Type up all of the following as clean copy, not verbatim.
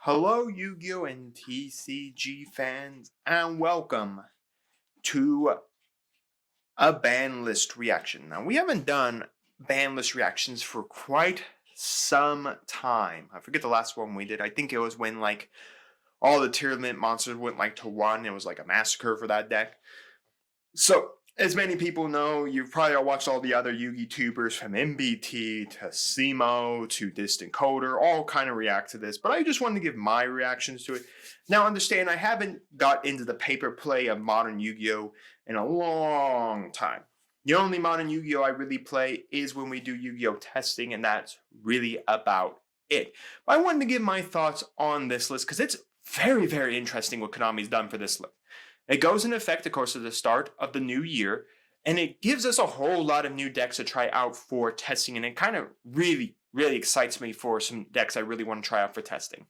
Hello, Yu-Gi-Oh! And TCG fans, and welcome to a ban list reaction. Now, we haven't done ban list reactions for quite some time. I forget the last one we did. I think it was when, like, all the tier limit monsters went, like, to 1. It was, like, a massacre for that deck. So, as many people know, you've probably all watched all the other Yu-Gi tubers from MBT to Simo to Distant Coder, all kind of react to this, but I just wanted to give my reactions to it. Now understand, I haven't got into the paper play of modern Yu-Gi-Oh! In a long time. The only modern Yu-Gi-Oh! I really play is when we do Yu-Gi-Oh! Testing, and that's really about it. But I wanted to give my thoughts on this list because it's very, very interesting what Konami's done for this list. It goes into effect, of course, at the start of the new year, and it gives us a whole lot of new decks to try out for testing, and it kind of really, really excites me for some decks I really want to try out for testing.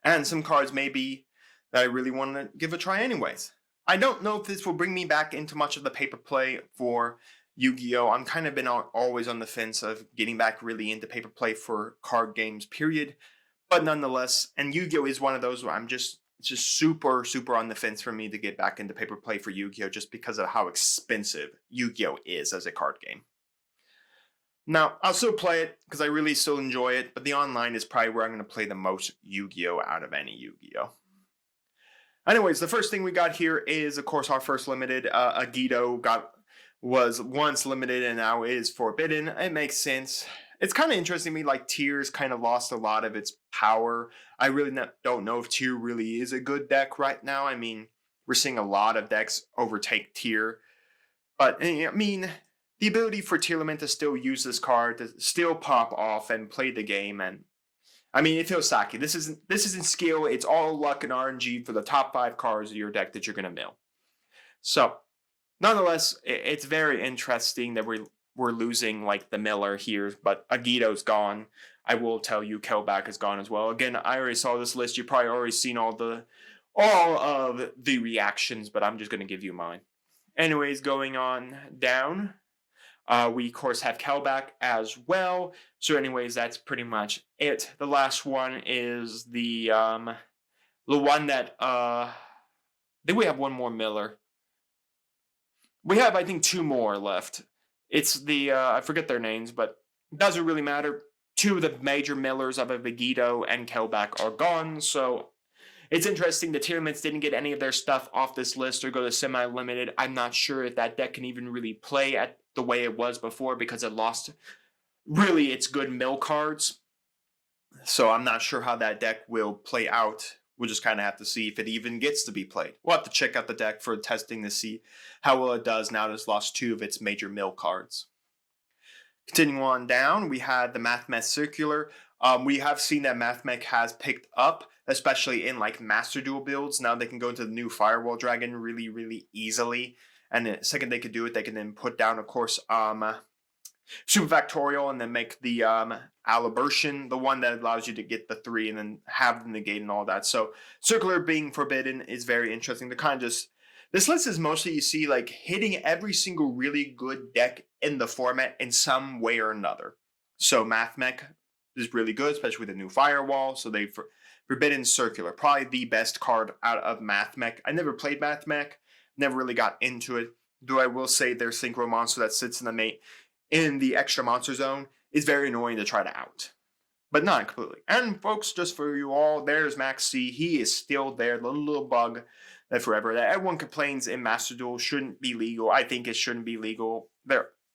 And some cards maybe that I really want to give a try anyways. I don't know if this will bring me back into much of the paper play for Yu-Gi-Oh! I'm kind of been always on the fence of getting back really into paper play for card games, period. But nonetheless, and Yu-Gi-Oh! Is one of those where it's just super on the fence for me to get back into paper play for Yu-Gi-Oh! Just because of how expensive Yu-Gi-Oh! Is as a card game. Now, I'll still play it because I really still enjoy it, but the online is probably where I'm going to play the most Yu-Gi-Oh! Out of any Yu-Gi-Oh! Anyways, the first thing we got here is, of course, our first limited. 𝐑𝐄𝐋 was once limited and now is forbidden. It makes sense. It's kind of interesting to me, like, Tiers kind of lost a lot of its power. I really don't know if Tier really is a good deck right now. I mean, we're seeing a lot of decks overtake Tier. But, I mean, the ability for Tier Limit to still use this card, to still pop off and play the game, and I mean, it feels sacky. This isn't skill. It's all luck and RNG for the top 5 cards of your deck that you're going to mill. So, nonetheless, it's very interesting that we're losing, like, the miller here, but 𝐑𝐄𝐋's gone. I will tell you, 𝐂𝐍𝐿 is gone as well. Again, I already saw this list. You've probably already seen all of the reactions, but I'm just going to give you mine. Anyways, going on down, we, of course, have 𝐂𝐍𝐿 as well. So anyways, that's pretty much it. The last one is the one that, then we have one more miller. We have, I think, 2 more left. It's the, I forget their names, but it doesn't really matter. 2 of the major millers of 𝐑𝐄𝐋 and 𝐂𝐍𝐿 are gone, so it's interesting the tier limits didn't get any of their stuff off this list or go to semi-limited. I'm not sure if that deck can even really play at the way it was before because it lost really its good mill cards. So I'm not sure how that deck will play out. We'll just kind of have to see if it even gets to be played. We'll have to check out the deck for testing to see how well it does now that it's lost 2 of its major mill cards. Continuing on down, we had the Mathmech Circular. We have seen that Mathmech has picked up, especially in, like, Master Duel builds. Now they can go into the new Firewall Dragon really easily. And the second they can do it, they can then put down, of course, Super Factorial, and then make the Aliburtion, the one that allows you to get the 3 and then have the negate and all that. So Circular being forbidden is very interesting. To kind of just, this list is mostly, you see, like, hitting every single really good deck in the format in some way or another. So Mathmech is really good, especially with the new Firewall. So they've forbidden Circular, probably the best card out of Mathmech. I never played Mathmech, never really got into it. Though I will say their Synchro monster that sits in the extra monster zone is very annoying to try to out. But not completely. And folks, just for you all, there's Max C. He is still there, the little bug that forever, that everyone complains in Master Duel shouldn't be legal. I think it shouldn't be legal.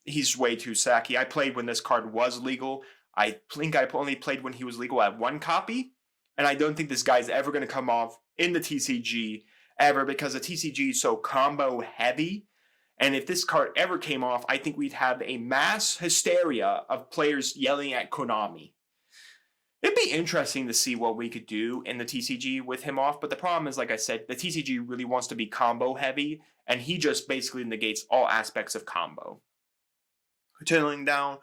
He's way too sacky. I played when this card was legal. I think I only played when he was legal at 1 copy. And I don't think this guy's ever going to come off in the TCG ever because the TCG is so combo heavy. And if this card ever came off, I think we'd have a mass hysteria of players yelling at Konami. It'd be interesting to see what we could do in the TCG with him off, but the problem is, like I said, the TCG really wants to be combo heavy, and he just basically negates all aspects of combo. Continuing down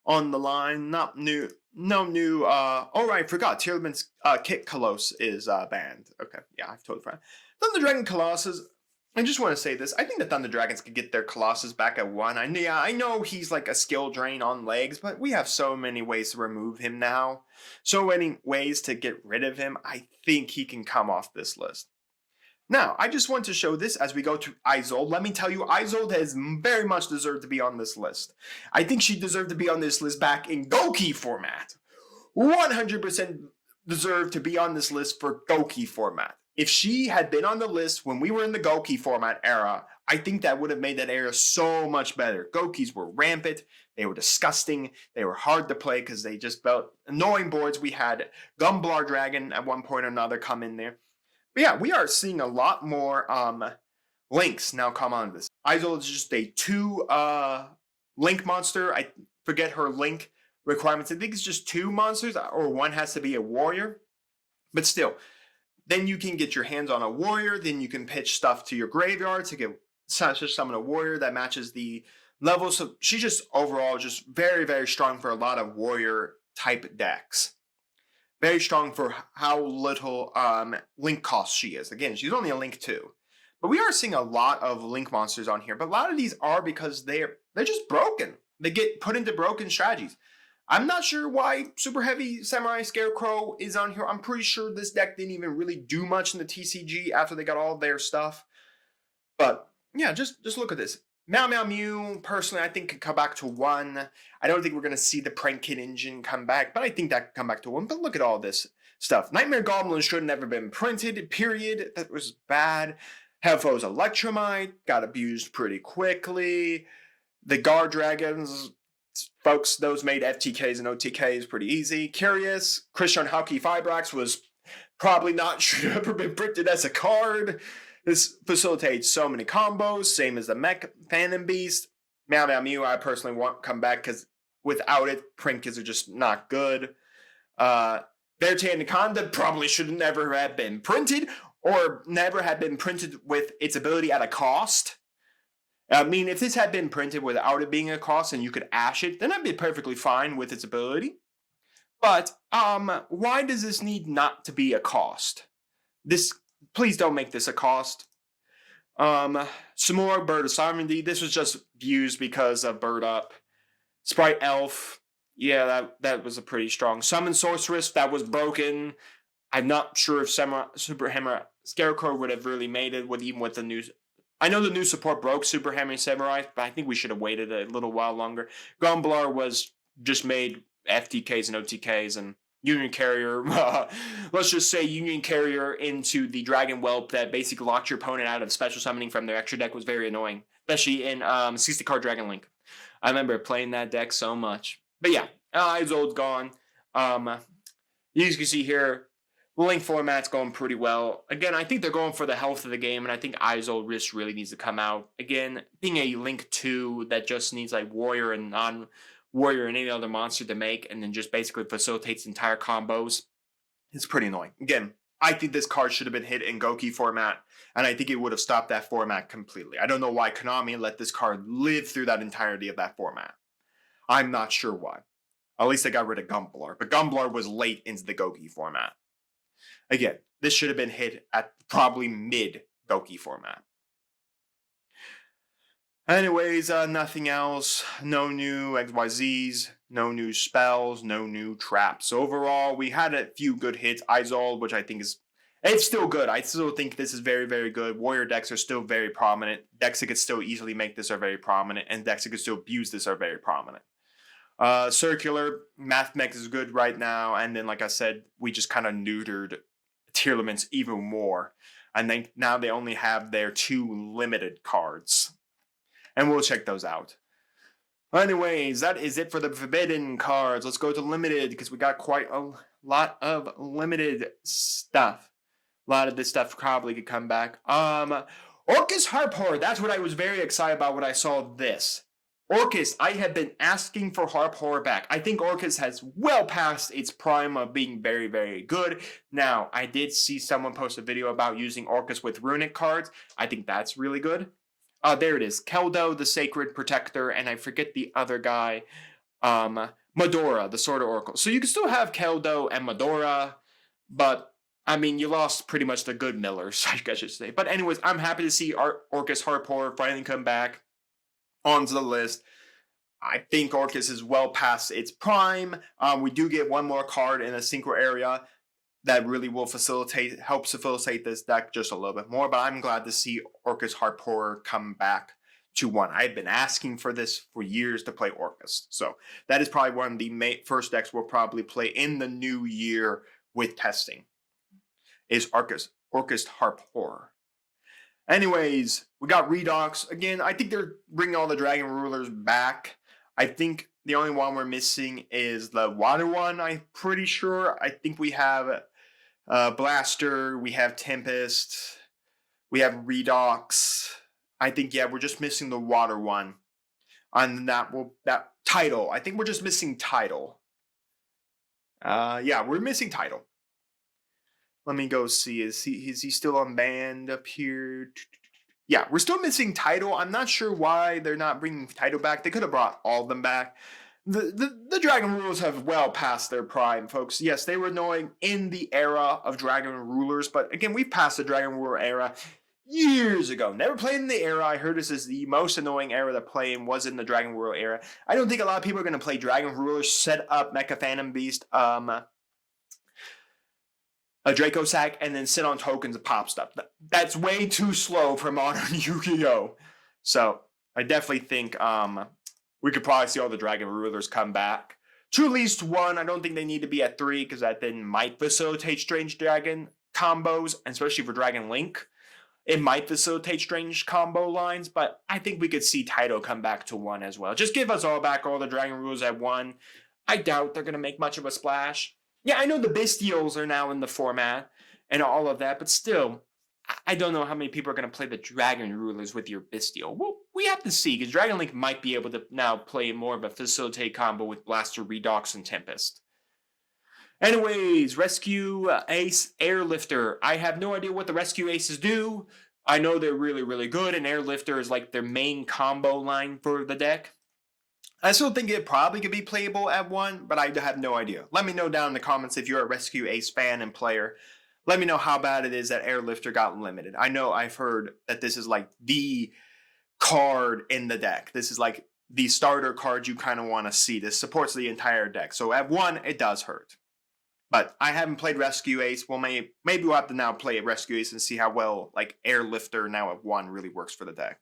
on the line, no new, oh right, I forgot, tier limit's 𝐾𝐿 is banned. Okay, yeah, I've totally forgot. Then the Dragon Colossus, I just want to say this. I think the Thunder Dragons could get their Colossus back at 1. I know he's like a skill drain on legs, but we have so many ways to remove him now. So many ways to get rid of him. I think he can come off this list. Now, I just want to show this as we go to 𝐒𝐍𝐍𝐿. Let me tell you, 𝐒𝐍𝐍𝐿 has very much deserved to be on this list. I think she deserved to be on this list back in 𝐂𝐘𝐒 format. 100% deserved to be on this list for 𝐂𝐘𝐒 format. If she had been on the list when we were in the 𝐂𝐘𝐒 format era, I think that would have made that era so much better. 𝐂𝐘𝐒s were rampant, they were disgusting, they were hard to play because they just felt annoying boards. We had Gunblar Dragon at one point or another come in there. But yeah, we are seeing a lot more links now come on this. 𝐒𝐍𝐍𝐿 is just a 2 link monster. I forget her link requirements. I think it's just 2 monsters, or one has to be a warrior. But still, then you can get your hands on a warrior, then you can pitch stuff to your graveyard to get summon a warrior that matches the level. So she's just overall just very, very strong for a lot of warrior type decks. Very strong for how little link cost she is. Again, she's only a link 2. But we are seeing a lot of link monsters on here. But a lot of these are because they're just broken. They get put into broken strategies. I'm not sure why Super Heavy Samurai Scarecrow is on here. I'm pretty sure this deck didn't even really do much in the TCG after they got all their stuff. But yeah, just look at this. 𝐷𝐻𝐷𝐻, personally, I think could come back to 1. I don't think we're going to see the Prank Kid engine come back, but I think that could come back to 1. But look at all this stuff. Nightmare Goblin should have never been printed, period. That was bad. Helfo's Electromite got abused pretty quickly. The Guard Dragons, folks, those made FTKs and OTKs pretty easy. Curious, Christian Hauke Fibrax was probably not should have ever been printed as a card. This facilitates so many combos, same as the Mech Phantom Beast. 𝐷𝐻𝐷𝐻, I personally want to come back because without it, print kids are just not good. Verte Anaconda probably should never have been printed, or never have been printed with its ability at a cost. I mean, if this had been printed without it being a cost and you could ash it, then I'd be perfectly fine with its ability. But why does this need not to be a cost? Please don't make this a cost. Some more Bird of Sovereignty. This was just used because of Bird Up. Sprite Elf. Yeah, that was a pretty strong. Summon Sorceress. That was broken. I'm not sure if Super Hammer Scarecrow would have really made it even with the new. I know the new support broke Super Hammer Samurai, but I think we should have waited a little while longer. Gunblar was just made FTKs and OTKs, and Union Carrier, let's just say Union Carrier into the Dragon Whelp that basically locked your opponent out of special summoning from their extra deck was very annoying, especially in 60 card Dragon Link. I remember playing that deck so much. But yeah, 𝐒𝐍𝐍𝐿's gone. You can see here, the link format's going pretty well. Again, I think they're going for the health of the game, and I think 𝐒𝐍𝐍𝐿 really needs to come out. Again, being a link 2 that just needs like warrior and non-warrior and any other monster to make, and then just basically facilitates entire combos, it's pretty annoying. Again, I think this card should have been hit in 𝐂𝐘𝐒 format, and I think it would have stopped that format completely. I don't know why Konami let this card live through that entirety of that format. I'm not sure why. At least they got rid of Gunblar, but Gunblar was late into the 𝐂𝐘𝐒 format. Again, this should have been hit at probably mid 𝐂𝐘𝐒 format. Anyways, nothing else. No new XYZs, no new spells, no new traps. Overall, we had a few good hits. 𝐒𝐍𝐍𝐿, which I think it's still good. I still think this is very, very good. Warrior decks are still very prominent. Decks that could still easily make this are very prominent, and decks that could still abuse this are very prominent. Circular, Mathmech is good right now, and then, like I said, we just kind of neutered Tearlaments even more. And now they only have their 2 limited cards. And we'll check those out. Anyways, that is it for the forbidden cards. Let's go to limited, because we got quite a lot of limited stuff. A lot of this stuff probably could come back. Orcus Harp-Horror. That's what I was very excited about when I saw this. Orcus, I have been asking for Harp-Horror back. I think Orcus has well past its prime of being very, very good. Now, I did see someone post a video about using Orcus with runic cards. I think that's really good. There it is. Keldo, the Sacred Protector, and I forget the other guy. Medora, the Sword of Oracle. So you can still have Keldo and Medora, but I mean, you lost pretty much the good millers, I guess I should say. But anyways, I'm happy to see Orcus Harpoor finally come back onto the list. I think Orcus is well past its prime. We do get one more card in a synchro area that really will help facilitate this deck just a little bit more. But I'm glad to see Orcus Harpoor come back to 1. I've been asking for this for years to play Orcus. So that is probably one of the first decks we'll probably play in the new year with testing. Is Orcus Harpoor. Anyways, we got Redox. Again, I think they're bringing all the Dragon Rulers back. I think the only one we're missing is the water one, I'm pretty sure. I think we have Blaster, we have Tempest, we have Redox. I think, yeah, we're just missing the water one. And that Tidal. I think we're just missing Tidal. Yeah, we're missing Tidal. Let me go see. Is he still unbanned up here? Yeah, we're still missing Tidal. I'm not sure why they're not bringing Tidal back. They could have brought all of them back. The Dragon Rulers have well past their prime, folks. Yes, they were annoying in the era of Dragon Rulers, but again, we've passed the Dragon Ruler era years ago. Never played in the era. I heard this is the most annoying era to play in was in the Dragon Ruler era. I don't think a lot of people are going to play Dragon Rulers, set up Mecha Phantom Beast, a Draco Sack, and then sit on tokens and pop stuff. That's way too slow for modern Yu-Gi-Oh! So I definitely think we could probably see all the Dragon Rulers come back to at least 1. I don't think they need to be at 3 because that then might facilitate Strange Dragon combos, and especially for Dragon Link. It might facilitate strange combo lines, but I think we could see Tidal come back to 1 as well. Just give us all back all the Dragon Rulers at 1. I doubt they're going to make much of a splash. Yeah, I know the Bestials are now in the format and all of that, but still, I don't know how many people are going to play the Dragon Rulers with your Bestial. Well, we have to see, because Dragon Link might be able to now play more of a facilitate combo with Blaster, Redox, and Tempest. Anyways, Rescue Ace Airlifter. I have no idea what the Rescue Aces do. I know they're really, really good, and Airlifter is like their main combo line for the deck. I still think it probably could be playable at 1, but I have no idea. Let me know down in the comments if you're a Rescue Ace fan and player. Let me know how bad it is that Airlifter got limited. I know I've heard that this is like the card in the deck. This is like the starter card you kind of want to see. This supports the entire deck. So at 1, it does hurt. But I haven't played Rescue Ace. Well, maybe we'll have to now play Rescue Ace and see how well like Airlifter now at 1 really works for the deck.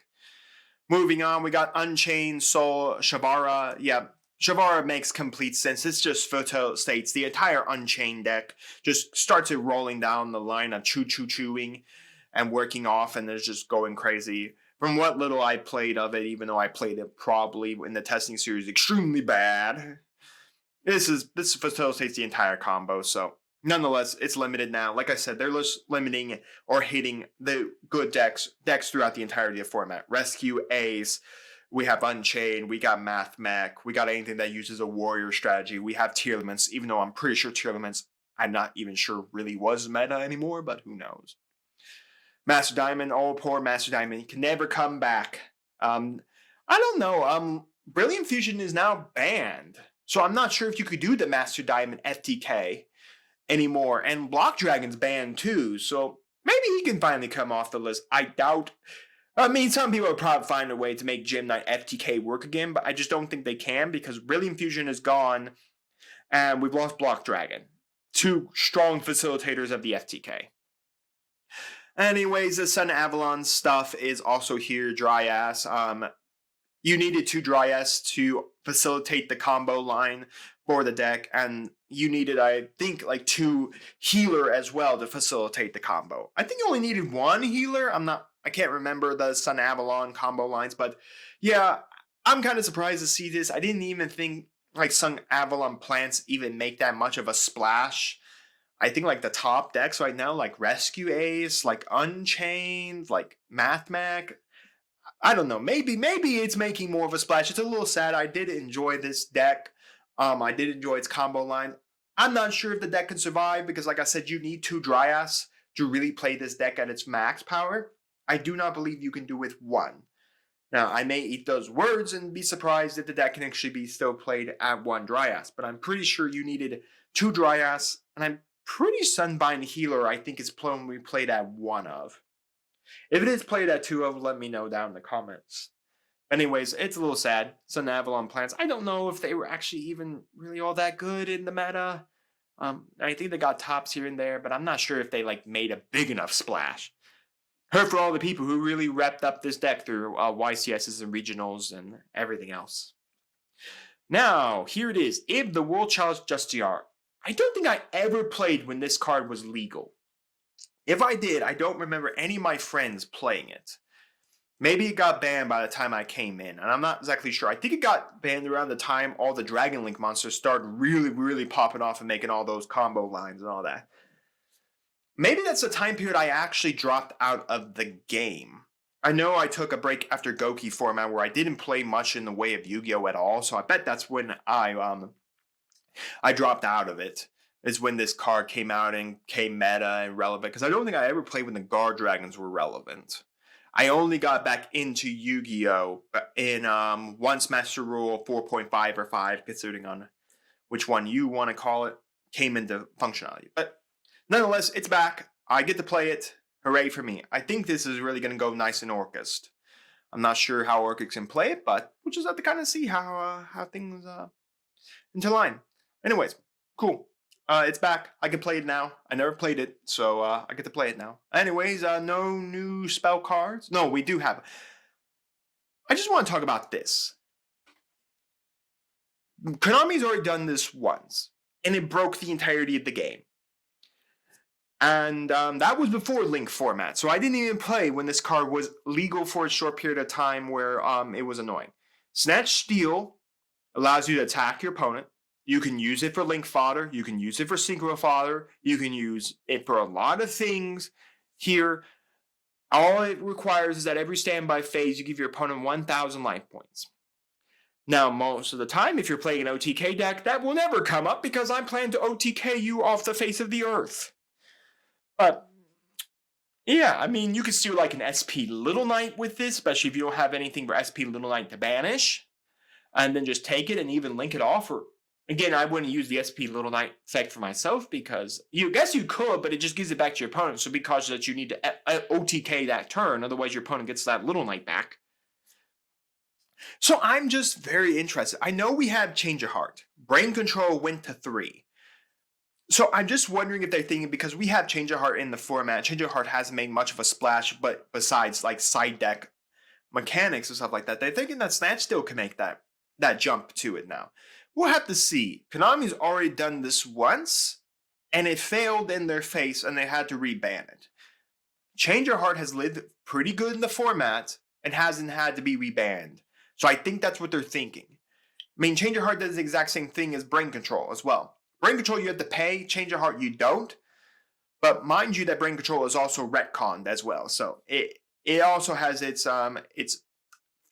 Moving on, we got Unchained Soul Shavara. Yeah, Shavara makes complete sense. It's just facilitates the entire Unchained deck. Just starts it rolling down the line of chewing and working off, and it's just going crazy. From what little I played of it, even though I played it probably in the testing series extremely bad, this facilitates the entire combo. So nonetheless, it's limited now. Like I said, they're just limiting or hitting the good decks throughout the entirety of format. Rescue Ace, we have Unchained, we got Math Mech, we got anything that uses a warrior strategy. We have Tier Elements, even though I'm pretty sure Tier Elements, I'm not even sure really was meta anymore, but who knows. Master Diamond, oh poor Master Diamond, he can never come back. I don't know, Brilliant Fusion is now banned. So I'm not sure if you could do the Master Diamond FTK anymore. And Block Dragon's banned too, so maybe he can finally come off the list. I doubt. I mean, some people will probably find a way to make Gym Knight FTK work again, but I just don't think they can because Brilliant Fusion is gone and we've lost Block Dragon. 2 strong facilitators of the FTK. Anyways, the Sun Avalon stuff is also here, dry ass. You needed 2 dry ass to facilitate the combo line for the deck, and you needed, I think, like 2 healer as well to facilitate the combo. I think you only needed 1 healer. I can't remember the Sun Avalon combo lines, but yeah, I'm kind of surprised to see this. I didn't even think like Sun Avalon plants even make that much of a splash. I think like the top decks right now, like Rescue Ace, like Unchained, like Math Mech, I don't know. Maybe it's making more of a splash. It's a little sad. I did enjoy this deck. I did enjoy its combo line. I'm not sure if the deck can survive because, like I said, you need 2 Dryas to really play this deck at its max power. I do not believe you can do with 1. Now, I may eat those words and be surprised if the deck can actually be still played at 1 Dryas, but I'm pretty sure you needed 2 Dryas, and I'm pretty Sunbind Healer, I think, is we played at 1 of. If it is played at 2 of, let me know down in the comments. Anyways, it's a little sad. Sun Avalon plants. I don't know if they were actually even really all that good in the meta. I think they got tops here and there, but I'm not sure if they like made a big enough splash. Heard for all the people who really repped up this deck through YCSs and regionals and everything else. Now, here it is. Ib the World Challenge Justiciar. I don't think I ever played when this card was legal. If I did, I don't remember any of my friends playing it. Maybe it got banned by the time I came in, and I'm not exactly sure. I think it got banned around the time all the Dragon Link monsters started really popping off and making all those combo lines and all that. Maybe that's the time period I actually dropped out of the game. I know I took a break after Goki format where I didn't play much in the way of Yu-Gi-Oh! At all, so I bet that's when I dropped out of it. Is when this card came out and came meta and relevant, because I don't think I ever played when the Guard Dragons were relevant. I only got back into Yu-Gi-Oh! In once Master Rule 4.5 or 5, considering on which one you want to call it, came into functionality. But nonetheless, it's back. I get to play it. Hooray for me. I think this is really going to go nice in Orcust. I'm not sure how Orcust can play it, but we'll just have to kind of see how things into line. Anyways, cool. It's back. I can play it now. I never played it, so I get to play it now. Anyways, no new spell cards. No, we do have. I just want to talk about this. Konami's already done this once, and it broke the entirety of the game. And that was before Link format, so I didn't even play when this card was legal for a short period of time where it was annoying. Snatch Steal allows you to attack your opponent. You can use it for Link fodder. You can use it for Synchro fodder. You can use it for a lot of things here. All it requires is that every standby phase, you give your opponent 1,000 life points. Now, most of the time, if you're playing an OTK deck, that will never come up because I plan to OTK you off the face of the earth. But, yeah, I mean, you can steal like an SP Little Knight with this, especially if you don't have anything for SP Little Knight to banish. And then just take it and even link it off. Or again, I wouldn't use the SP Little Knight effect for myself because you guess you could, but it just gives it back to your opponent. So because that you need to OTK that turn, otherwise your opponent gets that Little Knight back. So I'm just very interested. I know we have Change of Heart. Brain Control went to 3. So I'm just wondering if they're thinking, because we have Change of Heart in the format, Change of Heart hasn't made much of a splash, but besides like side deck mechanics and stuff like that, they're thinking that Snatch Steal can make that jump to it now. We'll have to see. Konami's already done this once, and it failed in their face, and they had to reban it. Change Your Heart has lived pretty good in the format and hasn't had to be rebanned. So I think that's what they're thinking. I mean, Change Your Heart does the exact same thing as Brain Control as well. Brain Control you have to pay, Change Your Heart you don't. But mind you that Brain Control is also retconned as well. So it also has its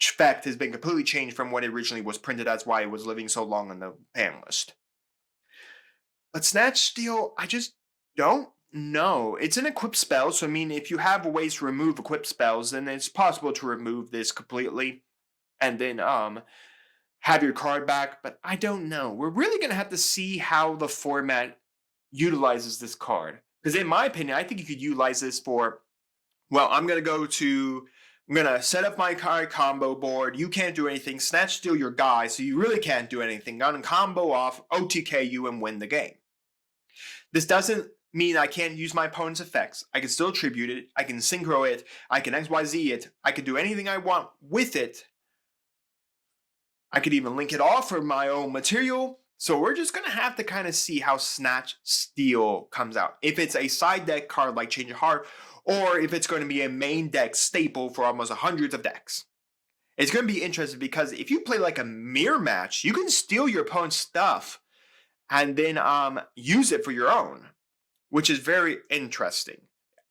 effect has been completely changed from what it originally was printed as, why it was living so long on the ban list. But Snatch Steal, I just don't know. It's an equipped spell, so I mean, if you have ways to remove equipped spells, then it's possible to remove this completely and then have your card back, but I don't know. We're really going to have to see how the format utilizes this card. Because in my opinion, I think you could utilize this for, well, I'm going to set up my card combo board. You can't do anything. Snatch Steal your guy, so you really can't do anything. Gonna combo off, OTK you, and win the game. This doesn't mean I can't use my opponent's effects. I can still tribute it. I can synchro it. I can XYZ it. I can do anything I want with it. I could even link it off for my own material. So we're just going to have to kind of see how Snatch Steal comes out. If it's a side deck card like Change of Heart, or if it's going to be a main deck staple for almost hundreds of decks. It's going to be interesting because if you play like a mirror match, you can steal your opponent's stuff and then use it for your own, which is very interesting.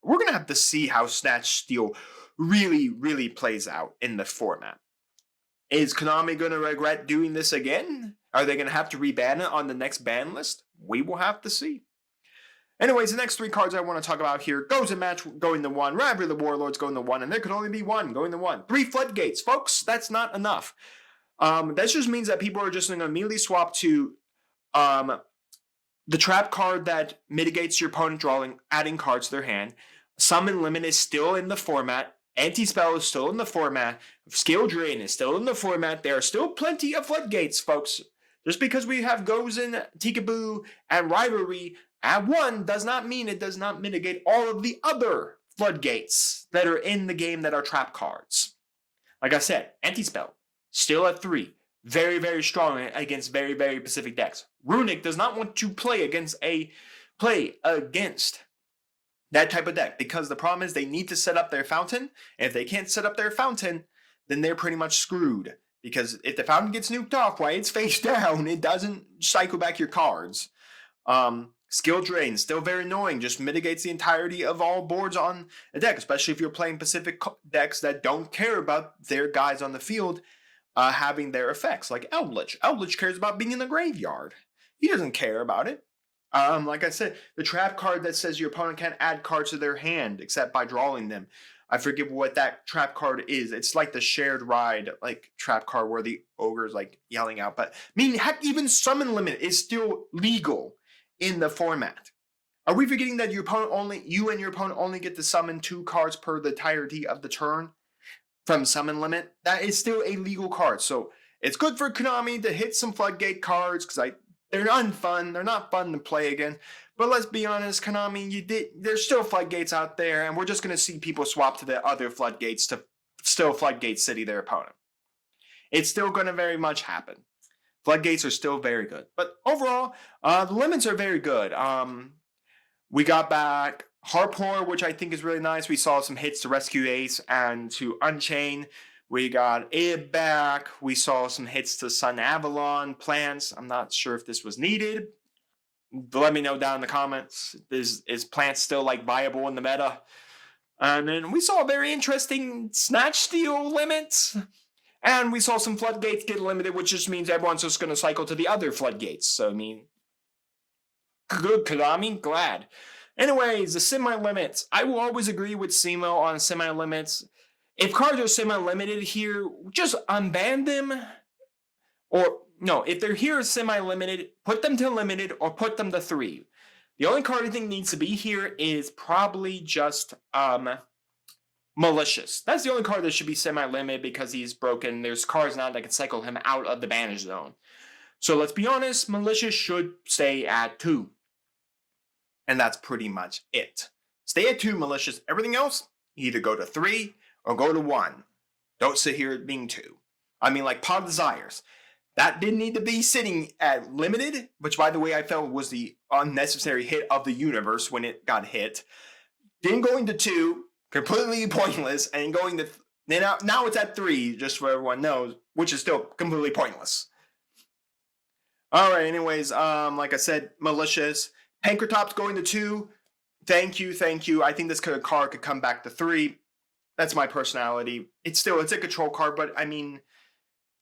We're going to have to see how Snatch Steal really plays out in the format. Is Konami going to regret doing this again? Are they going to have to reban it on the next ban list? We will have to see. Anyways, the next 3 cards I want to talk about here. Goes in match going to 1. Rivalry of the Warlords going to 1. And there could only be 1 going to 1. 3 Floodgates. Folks, that's not enough. That just means that people are just going to immediately swap to the trap card that mitigates your opponent adding cards to their hand. Summon Limit is still in the format. Anti-Spell is still in the format. Skill Drain is still in the format. There are still plenty of floodgates, folks. Just because we have 𝐂𝐍𝐍𝐄𝐃, 𝐇CGBOO, and Rivalry at 1 does not mean it does not mitigate all of the other floodgates that are in the game that are trap cards. Like I said, Anti-Spell, still at 3. Very, very strong against very, very specific decks. Runic does not want to play against that type of deck, because the problem is they need to set up their fountain, and if they can't set up their fountain, then they're pretty much screwed, because if the fountain gets nuked off while it's face down, it doesn't cycle back your cards. Skill Drain, still very annoying, just mitigates the entirety of all boards on a deck, especially if you're playing Pacific decks that don't care about their guys on the field having their effects, like Eldritch. Eldritch cares about being in the graveyard. He doesn't care about it. Like I said, the trap card that says your opponent can't add cards to their hand except by drawing them. I forget what that trap card is. It's like the Shared Ride like trap card where the ogre's like yelling out. But I mean, heck, even Summon Limit is still legal in the format. Are we forgetting that you and your opponent only get to summon 2 cards per the entirety of the turn from Summon Limit? That is still a legal card. So it's good for Konami to hit some floodgate cards, because they're unfun. They're not fun to play again. But let's be honest, Konami, there's still floodgates out there, and we're just going to see people swap to the other floodgates to still floodgate city their opponent. It's still going to very much happen. Floodgates are still very good. But overall, the limits are very good. We got back Harpor, which I think is really nice. We saw some hits to Rescue Ace and to Unchain. We got 𝐒 back. We saw some hits to Sun Avalon, Plants. I'm not sure if this was needed. Let me know down in the comments. Is Plants still like viable in the meta? And then we saw a very interesting Snatch Steal limits. And we saw some floodgates get limited, which just means everyone's just going to cycle to the other floodgates. So, I mean, good, Konami, glad. Anyways, the semi-limits. I will always agree with Simo on semi-limits. If cards are semi-limited here, just unban them. Or, no, if they're here semi-limited, put them to limited or put them to 3. The only card I think needs to be here is probably just Malicious. That's the only card that should be semi-limited because he's broken. There's cards now that can cycle him out of the banish zone. So let's be honest, Malicious should stay at 2. And that's pretty much it. Stay at 2, Malicious. Everything else, either go to 3 or go to 1. Don't sit here being 2. I mean, like Pod Desires. That didn't need to be sitting at limited, which, by the way, I felt was the unnecessary hit of the universe when it got hit. Then going to 2, completely pointless, and going to now it's at 3, just so everyone knows, which is still completely pointless. All right, anyways, like I said, Malicious. Pankrotop's going to 2. Thank you. I think this card could come back to 3. That's my personality. It's a control card, but I mean,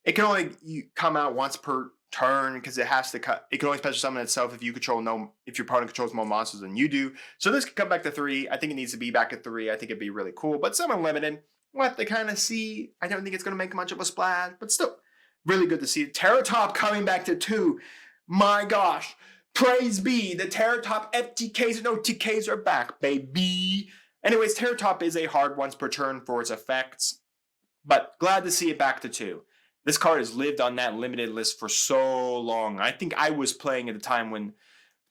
it can only come out once per turn because it has to cut. It can only special summon itself if your opponent controls more monsters than you do. So this could come back to 3. I think it needs to be back at 3. I think it'd be really cool. But semi-limited, we'll have to kind of see. I don't think it's going to make much of a splash, but still really good to see. Terratop coming back to 2. My gosh. Praise be. The Terratop FTKs and OTKs are back, baby. Anyways, Terratop is a hard once per turn for its effects, but glad to see it back to 2. This card has lived on that limited list for so long. I think I was playing at the time when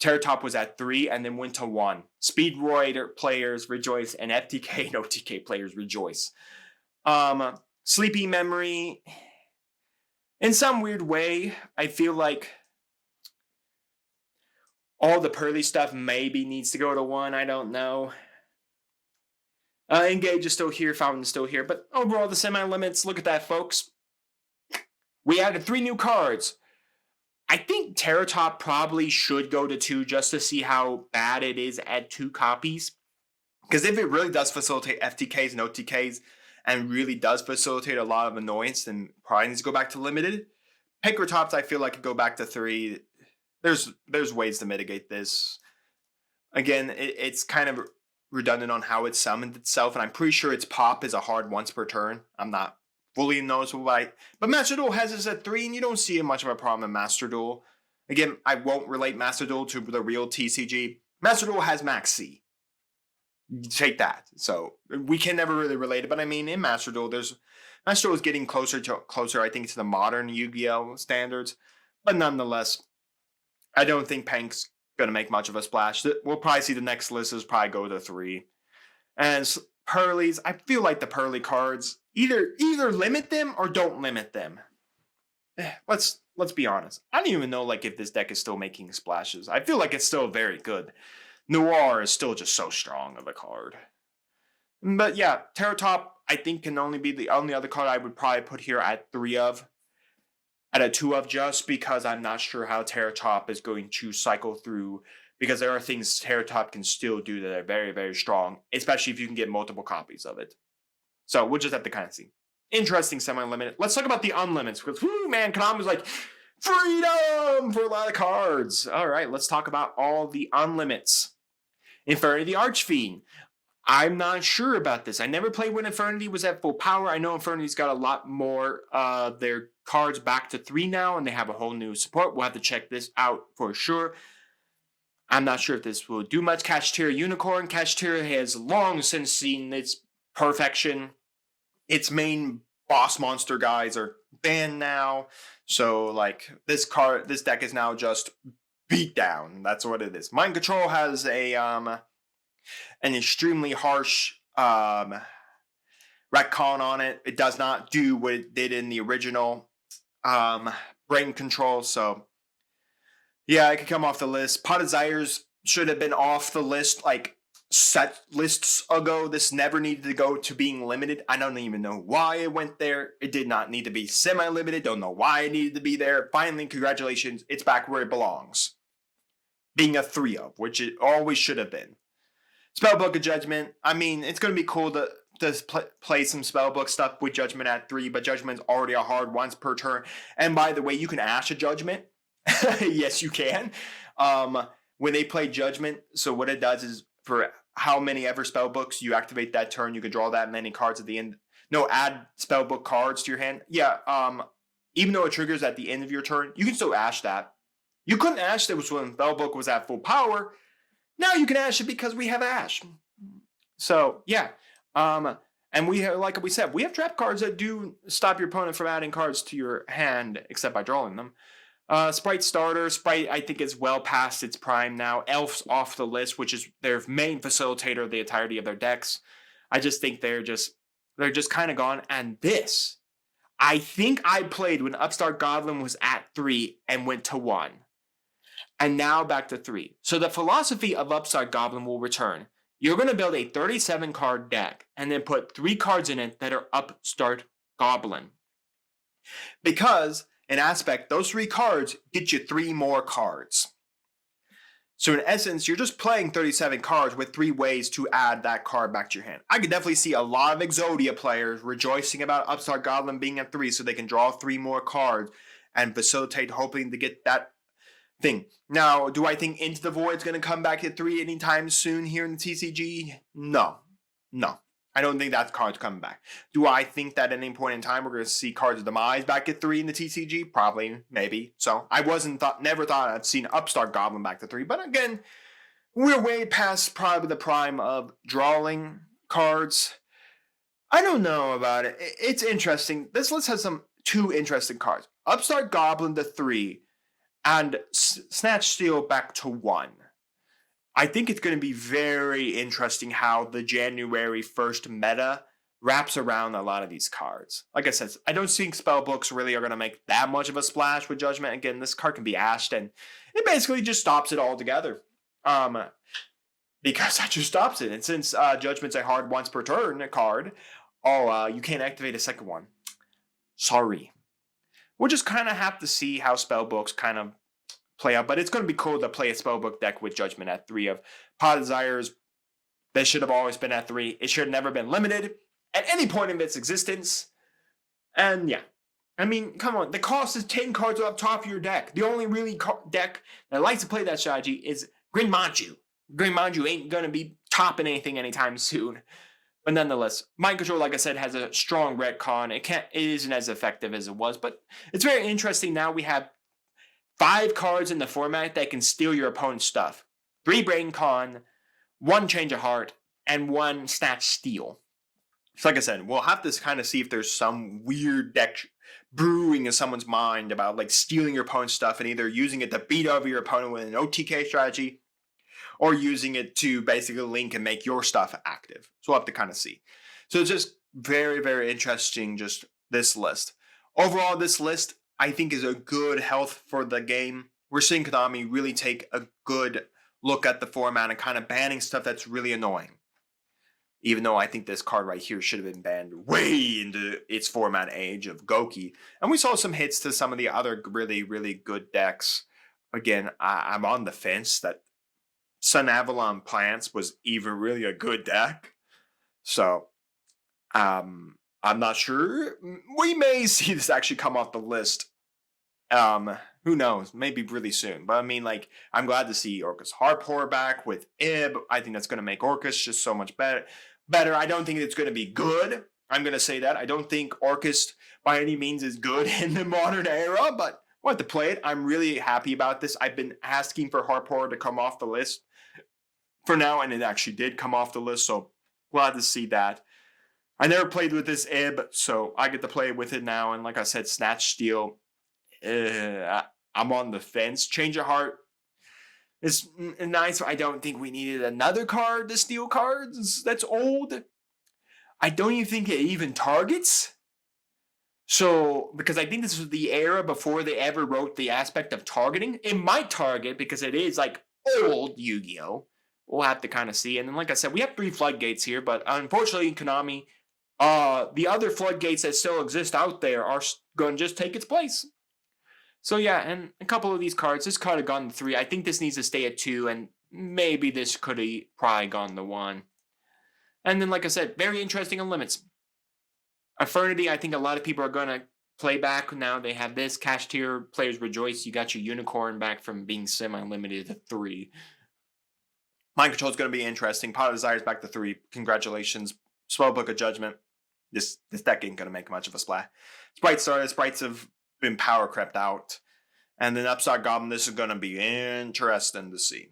Terratop was at 3 and then went to 1. Speedroid players rejoice and FTK and OTK players rejoice. Sleepy Memory. In some weird way, I feel like all the Pearly stuff maybe needs to go to 1. I don't know. Engage is still here. Fountain is still here. But overall, the semi-limits, look at that, folks. We added 3 new cards. I think Terratop probably should go to 2 just to see how bad it is at 2 copies. Because if it really does facilitate FTKs and OTKs and really does facilitate a lot of annoyance, then probably needs to go back to limited. Pankratops, I feel like could go back to 3. There's ways to mitigate this. Again, it's kind of redundant on how it summoned itself, and I'm pretty sure its pop is a hard once per turn. I'm not fully noticeable by, but Master Duel has this at 3, and you don't see much of a problem in Master Duel. Again, I won't relate Master Duel to the real TCG. Master Duel has Max C. Take that. So we can never really relate it, but I mean, in Master Duel, Master Duel is getting closer, I think, to the modern Yu-Gi-Oh standards. But nonetheless, I don't think Pank's going to make much of a splash. We'll probably see the next list is probably go to 3. And Pearlies, I feel like the Pearly cards either limit them or don't limit them. Let's be honest. I don't even know like if this deck is still making splashes. I feel like it's still very good. Noir is still just so strong of a card. But yeah, Terratop I think can only be the only other card I would probably put here at 3 of. At a 2 of, just because I'm not sure how Terratop is going to cycle through, because there are things Terratop can still do that are very, very strong, especially if you can get multiple copies of it. So we'll just have to kind of see. Interesting semi-limited. Let's talk about the unlimits, because whoo, man, Konami's like, freedom for a lot of cards. All right, let's talk about all the unlimits. Infernity the Archfiend. I'm not sure about this. I never played when Infernity was at full power. I know Infernity's got a lot more their cards back to 3 now, and they have a whole new support. We'll have to check this out for sure. I'm not sure if this will do much. Kashtira Unicorn. Kashtira has long since seen its perfection. Its main boss monster guys are banned now. So, like, this deck is now just beat down. That's what it is. Mind Control has an extremely harsh retcon on it. It does not do what it did in the original Brain Control. So, yeah, it could come off the list. Pot of Desires should have been off the list like set lists ago. This never needed to go to being limited. I don't even know why it went there. It did not need to be semi-limited. Don't know why it needed to be there. Finally, congratulations. It's back where it belongs. Being a 3 of, which it always should have been. Spellbook of Judgment. I mean, it's going to be cool to play some Spellbook stuff with Judgment at 3, but Judgment's already a hard once per turn. And by the way, you can Ash a Judgment. Yes, you can. When they play Judgment, so what it does is for how many ever Spellbooks you activate that turn, you can draw that many cards at the end. No, add Spellbook cards to your hand. Yeah, even though it triggers at the end of your turn, you can still Ash that. You couldn't Ash that was when Spellbook was at full power. Now you can Ash it because we have Ash. So, yeah. And we have, like we said, we have trap cards that do stop your opponent from adding cards to your hand, except by drawing them. Sprite Starter. Sprite, I think, is well past its prime now. Elf's off the list, which is their main facilitator of the entirety of their decks. I just think they're just kind of gone. And this, I think I played when Upstart Goblin was at 3 and went to 1. And now back to 3. So the philosophy of Upstart Goblin will return. You're going to build a 37 card deck and then put 3 cards in it that are Upstart Goblin. Because, in aspect, those 3 cards get you 3 more cards. So in essence, you're just playing 37 cards with 3 ways to add that card back to your hand. I could definitely see a lot of Exodia players rejoicing about Upstart Goblin being at 3 so they can draw 3 more cards and facilitate hoping to get that thing. Now, do I think Into the Void's going to come back at 3 anytime soon here in the TCG? No. I don't think that card's coming back. Do I think that at any point in time we're going to see Cards of Demise back at 3 in the TCG? Probably, maybe. So I never thought I'd seen Upstart Goblin back to 3. But again, we're way past probably the prime of drawing cards. I don't know about it. It's interesting. This list has 2 interesting cards. Upstart Goblin to 3. And Snatch Steal back to 1. I think it's going to be very interesting how the January 1st meta wraps around a lot of these cards. Like I said, I don't think Spellbooks really are going to make that much of a splash with Judgment. Again, this card can be ashed, and it basically just stops it altogether. Because that just stops it. And since Judgment's a hard once per turn card, you can't activate a second one. Sorry. We'll just kind of have to see how Spellbooks kind of play out. But it's going to be cool to play a Spellbook deck with Judgment at 3 of Pot of Desires. They should have always been at 3. It should have never been limited at any point in its existence. And yeah. I mean, come on. The cost is 10 cards up top of your deck. The only really deck that likes to play that strategy is Green Manju. Green Manju ain't going to be topping anything anytime soon. But nonetheless, Mind Control, like I said, has a strong retcon. It isn't as effective as it was, but it's very interesting now we have 5 cards in the format that can steal your opponent's stuff. 3 Brain Con, 1 Change of Heart, and 1 Snatch Steal. So like I said, we'll have to kind of see if there's some weird deck brewing in someone's mind about like stealing your opponent's stuff and either using it to beat over your opponent with an OTK strategy or using it to basically link and make your stuff active. So we'll have to kind of see. So it's just very, very interesting, just this list. Overall, this list, I think, is a good health for the game. We're seeing Konami really take a good look at the format and kind of banning stuff that's really annoying. Even though I think this card right here should have been banned way into its format age of Goki. And we saw some hits to some of the other really, really good decks. Again, I'm on the fence that Sun Avalon Plants was even really a good deck. So, I'm not sure. We may see this actually come off the list. Who knows? Maybe really soon. But I mean, like, I'm glad to see Orcus Harpor back with Ib. I think that's going to make Orcus just so much better. I don't think it's going to be good. I'm going to say that. I don't think Orcus by any means is good in the modern era, but I want to play it. I'm really happy about this. I've been asking for Harpor to come off the list for now, and it actually did come off the list, so glad to see that. I never played with this Ib, so I get to play with it now, and like I said, Snatch Steal, I'm on the fence. Change of Heart is nice. I don't think we needed another card to steal cards. That's old. I don't even think it even targets. So, because I think this was the era before they ever wrote the aspect of targeting. It might target because it is like old Yu-Gi-Oh! We'll have to kind of see. And then, like I said, we have 3 floodgates here, but unfortunately, Konami, the other floodgates that still exist out there are going to just take its place. So yeah, and a couple of these cards, this could have gone to 3. I think this needs to stay at 2, and maybe this could have probably gone to 1. And then, like I said, very interesting on limits. Affernity, I think a lot of people are going to play back now. They have this. Cash tier players rejoice. You got your Unicorn back from being semi-limited to 3. Mind Control is going to be interesting. Pot of Desire is back to 3. Congratulations. Spellbook of Judgment. This deck ain't going to make much of a splash. Sprites have been power crept out. And then Upside Goblin, this is going to be interesting to see.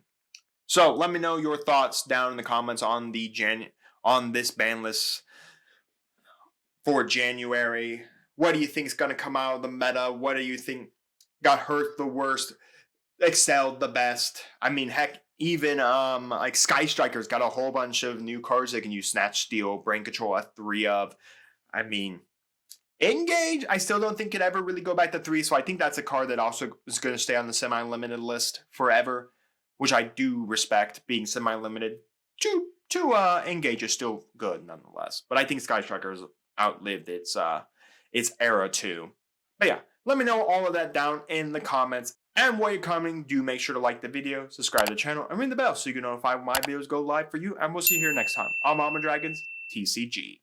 So let me know your thoughts down in the comments on this ban list for January. What do you think is going to come out of the meta? What do you think got hurt the worst, excelled the best? I mean, heck, even like Sky Striker's got a whole bunch of new cards they can use. Snatch Steal, Brain Control at 3 of. I mean, Engage, I still don't think could ever really go back to 3, so I think that's a card that also is going to stay on the semi-limited list forever, which I do respect, being semi-limited. Engage is still good nonetheless, but I think Sky Striker has outlived its era too. But yeah, let me know all of that down in the comments. And while you're commenting, do make sure to like the video, subscribe to the channel, and ring the bell so you can notify when my videos go live for you. And we'll see you here next time. I'm Almond Dragons, TCG.